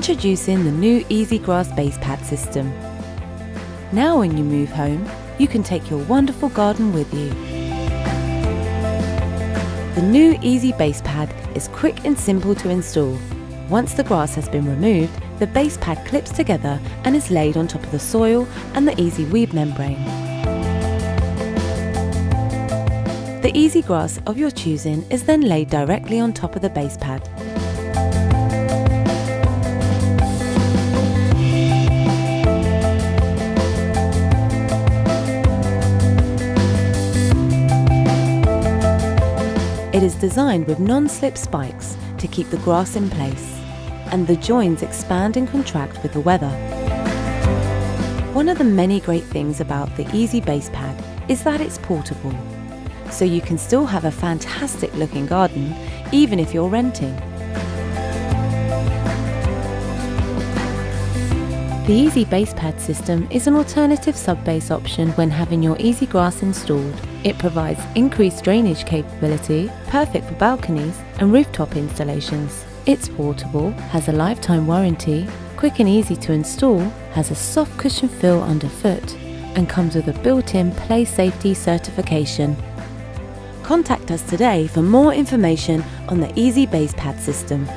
Introducing the new Easigrass base pad system. Now when you move home, you can take your wonderful garden with you. The new Easy base pad is quick and simple to install. Once the grass has been removed, the base pad clips together and is laid on top of the soil and the Easy weed membrane. The Easigrass of your choosing is then laid directly on top of the base pad. It is designed with non-slip spikes to keep the grass in place, and the joins expand and contract with the weather. One of the many great things about the Easy base pad is that it's portable, so you can still have a fantastic looking garden even if you're renting. The Easy base pad system is an alternative sub-base option when having your Easigrass installed. It provides increased drainage capability, perfect for balconies and rooftop installations. It's portable, has a lifetime warranty, quick and easy to install, has a soft cushion feel underfoot, and comes with a built-in play safety certification. Contact us today for more information on the Easy base pad system.